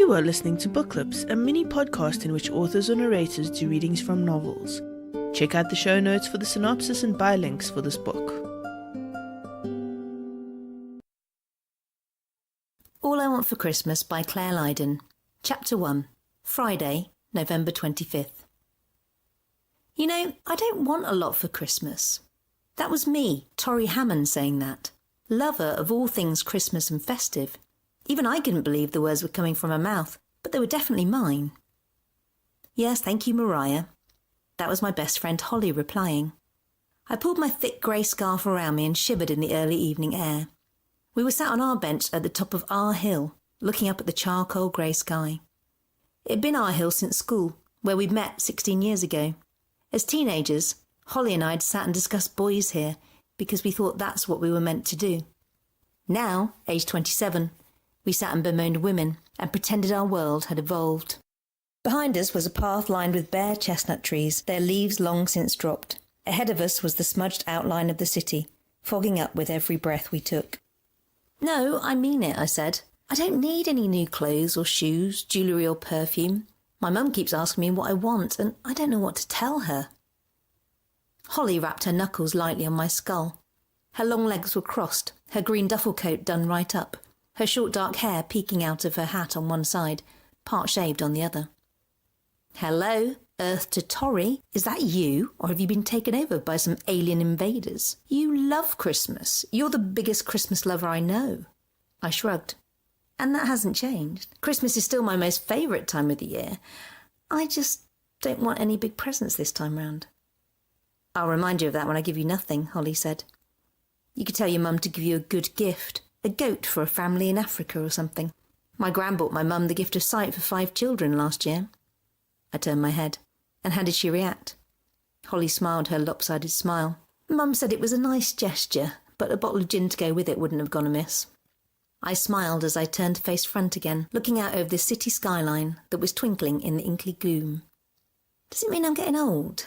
You are listening to Book Clips, a mini podcast in which authors or narrators do readings from novels. Check out the show notes for the synopsis and buy links for this book. All I Want for Christmas by Clare Lydon. Chapter 1. Friday, November 25th. You know, I don't want a lot for Christmas. That was me, Tori Hammond, saying that. Lover of all things Christmas and festive. Even I couldn't believe the words were coming from her mouth, but they were definitely mine. Yes, thank you, Mariah. That was my best friend Holly replying. I pulled my thick grey scarf around me and shivered in the early evening air. We were sat on our bench at the top of our hill, looking up at the charcoal grey sky. It had been our hill since school, where we'd met 16 years ago. As teenagers, Holly and I had sat and discussed boys here, because we thought that's what we were meant to do. Now, aged 27, we sat and bemoaned women and pretended our world had evolved. Behind us was a path lined with bare chestnut trees, their leaves long since dropped. Ahead of us was the smudged outline of the city, fogging up with every breath we took. No, I mean it, I said. I don't need any new clothes or shoes, jewellery or perfume. My mum keeps asking me what I want, and I don't know what to tell her. Holly rapped her knuckles lightly on my skull. Her long legs were crossed, her green duffel coat done right up, her short dark hair peeking out of her hat on one side, part shaved on the other. Hello, Earth to Tori. Is that you, or have you been taken over by some alien invaders? You love Christmas. You're the biggest Christmas lover I know. I shrugged. And that hasn't changed. Christmas is still my most favourite time of the year. I just don't want any big presents this time round. I'll remind you of that when I give you nothing, Holly said. You could tell your mum to give you a good gift, a goat for a family in Africa or something. My gran bought my mum the gift of sight for 5 children last year. I turned my head. And how did she react? Holly smiled her lopsided smile. Mum said it was a nice gesture, but a bottle of gin to go with it wouldn't have gone amiss. I smiled as I turned to face front again, looking out over the city skyline that was twinkling in the inky gloom. Does it mean I'm getting old?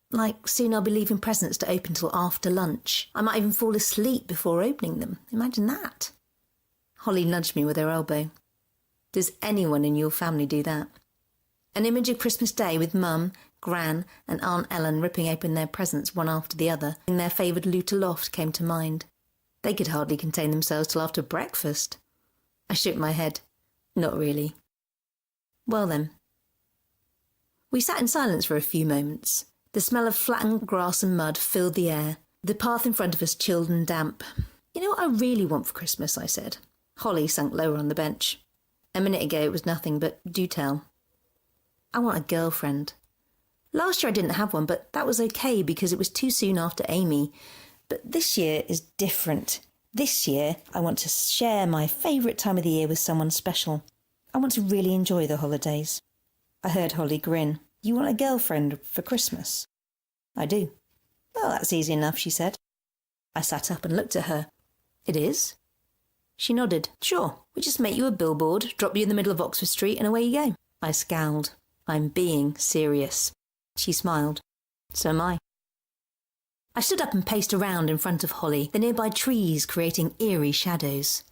Like, soon I'll be leaving presents to open till after lunch. I might even fall asleep before opening them. Imagine that. Holly nudged me with her elbow. Does anyone in your family do that? An image of Christmas Day with Mum, Gran and Aunt Ellen ripping open their presents one after the other in their favoured loot aloft came to mind. They could hardly contain themselves till after breakfast. I shook my head. Not really. Well then. We sat in silence for a few moments. The smell of flattened grass and mud filled the air. The path in front of us chilled and damp. You know what I really want for Christmas, I said. Holly sunk lower on the bench. A minute ago it was nothing, but do tell. I want a girlfriend. Last year I didn't have one, but that was okay because it was too soon after Amy. But this year is different. This year I want to share my favourite time of the year with someone special. I want to really enjoy the holidays. I heard Holly grin. You want a girlfriend for Christmas? I do. Well, that's easy enough, she said. I sat up and looked at her. It is? She nodded. Sure, we just make you a billboard, drop you in the middle of Oxford Street and away you go. I scowled. I'm being serious. She smiled. So am I. I stood up and paced around in front of Holly, the nearby trees creating eerie shadows.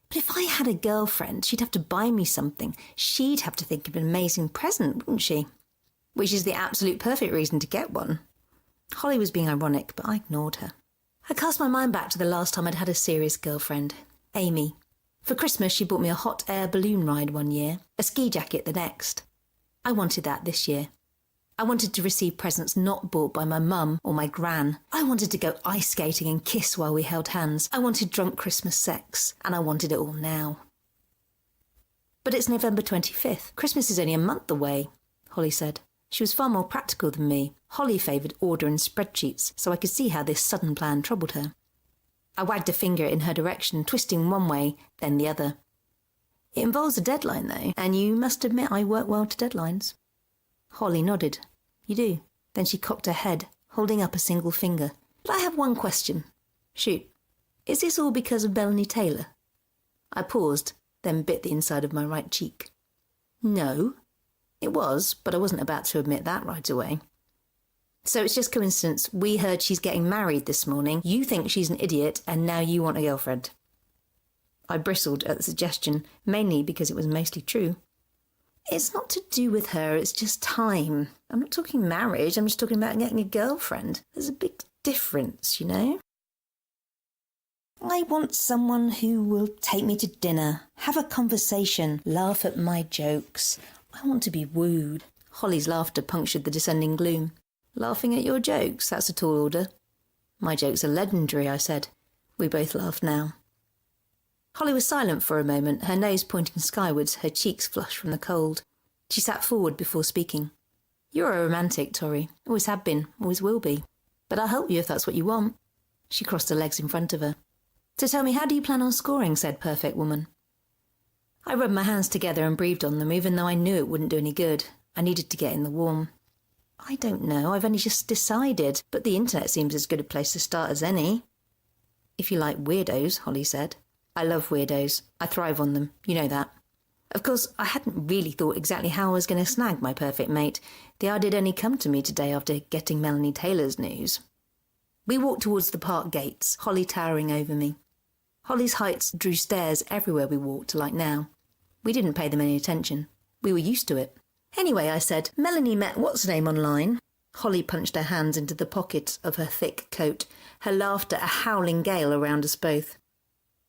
But if I had a girlfriend, she'd have to buy me something. She'd have to think of an amazing present, wouldn't she? Which is the absolute perfect reason to get one. Holly was being ironic, but I ignored her. I cast my mind back to the last time I'd had a serious girlfriend, Amy. For Christmas, she bought me a hot air balloon ride one year, a ski jacket the next. I wanted that this year. I wanted to receive presents not bought by my mum or my gran. I wanted to go ice skating and kiss while we held hands. I wanted drunk Christmas sex, and I wanted it all now. But it's November 25th. Christmas is only a month away, Holly said. She was far more practical than me. Holly favoured order and spreadsheets, so I could see how this sudden plan troubled her. I wagged a finger in her direction, twisting one way, then the other. It involves a deadline, though, and you must admit I work well to deadlines. Holly nodded. You do. Then she cocked her head, holding up a single finger. But I have one question. Shoot. Is this all because of Melanie Taylor? I paused, then bit the inside of my right cheek. No. It was, but I wasn't about to admit that right away. So it's just coincidence. We heard she's getting married this morning. You think she's an idiot, and now you want a girlfriend. I bristled at the suggestion, mainly because it was mostly true. It's not to do with her, it's just time. I'm not talking marriage, I'm just talking about getting a girlfriend. There's a big difference, you know? I want someone who will take me to dinner, have a conversation, laugh at my jokes. I want to be wooed. Holly's laughter punctured the descending gloom. Laughing at your jokes, that's a tall order. My jokes are legendary, I said. We both laughed now. Holly was silent for a moment, her nose pointing skywards, her cheeks flushed from the cold. She sat forward before speaking. You're a romantic, Tori. Always have been, always will be. But I'll help you if that's what you want. She crossed her legs in front of her. So tell me, how do you plan on scoring, said Perfect Woman. I rubbed my hands together and breathed on them, even though I knew it wouldn't do any good. I needed to get in the warm. I don't know, I've only just decided, but the internet seems as good a place to start as any. If you like weirdos, Holly said. I love weirdos. I thrive on them. You know that. Of course, I hadn't really thought exactly how I was going to snag my perfect mate. The idea had only come to me today after getting Melanie Taylor's news. We walked towards the park gates, Holly towering over me. Holly's heights drew stares everywhere we walked, like now. We didn't pay them any attention. We were used to it. Anyway, I said, Melanie met what's-her-name online. Holly punched her hands into the pockets of her thick coat, her laughter a howling gale around us both.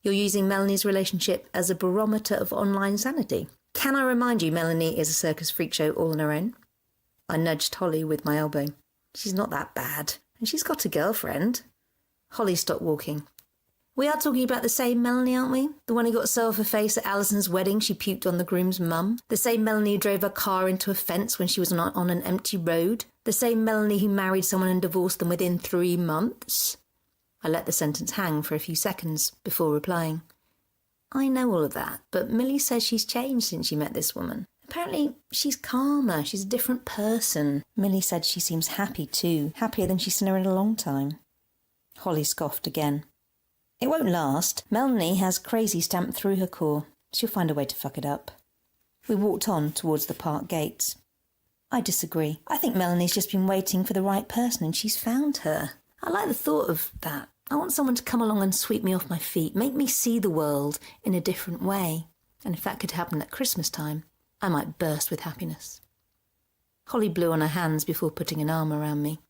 You're using Melanie's relationship as a barometer of online sanity. Can I remind you Melanie is a circus freak show all on her own? I nudged Holly with my elbow. She's not that bad, and she's got a girlfriend. Holly stopped walking. We are talking about the same Melanie, aren't we? The one who got so off her face at Alison's wedding she puked on the groom's mum? The same Melanie who drove her car into a fence when she was on an empty road? The same Melanie who married someone and divorced them within 3 months? I let the sentence hang for a few seconds before replying. I know all of that, but Millie says she's changed since she met this woman. Apparently, she's calmer, she's a different person. Millie said she seems happy too, happier than she's seen her in a long time. Holly scoffed again. It won't last. Melanie has crazy stamped through her core. She'll find a way to fuck it up. We walked on towards the park gates. I disagree. I think Melanie's just been waiting for the right person and she's found her. I like the thought of that. I want someone to come along and sweep me off my feet, make me see the world in a different way. And if that could happen at Christmas time, I might burst with happiness. Holly blew on her hands before putting an arm around me.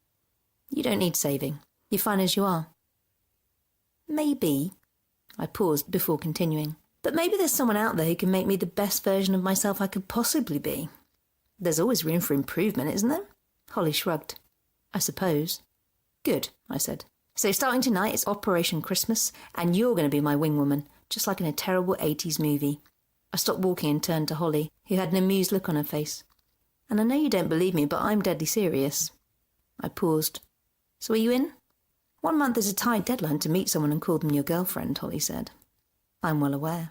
You don't need saving. You're fine as you are. Maybe. I paused before continuing. But maybe there's someone out there who can make me the best version of myself I could possibly be. There's always room for improvement, isn't there? Holly shrugged. I suppose. Good, I said. So starting tonight, it's Operation Christmas, and you're going to be my wingwoman, just like in a terrible 80s movie. I stopped walking and turned to Holly, who had an amused look on her face. And I know you don't believe me, but I'm deadly serious. I paused. So are you in? 1 month is a tight deadline to meet someone and call them your girlfriend, Holly said. I'm well aware.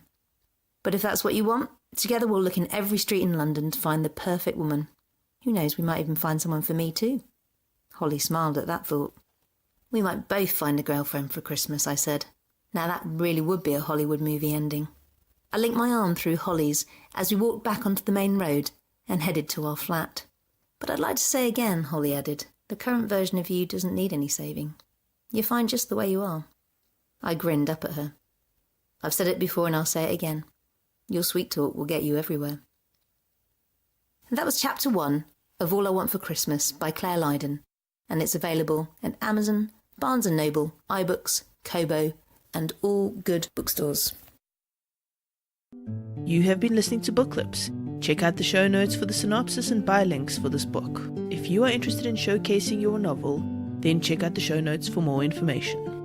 But if that's what you want, together we'll look in every street in London to find the perfect woman. Who knows, we might even find someone for me too. Holly smiled at that thought. We might both find a girlfriend for Christmas, I said. Now that really would be a Hollywood movie ending. I linked my arm through Holly's as we walked back onto the main road and headed to our flat. But I'd like to say again, Holly added, the current version of you doesn't need any saving. You're fine just the way you are. I grinned up at her. I've said it before and I'll say it again. Your sweet talk will get you everywhere. And that was Chapter 1 of All I Want for Christmas by Clare Lydon, and it's available at Amazon, Barnes & Noble, iBooks, Kobo, and all good bookstores. You have been listening to Book Clips. Check out the show notes for the synopsis and buy links for this book. If you are interested in showcasing your novel, then check out the show notes for more information.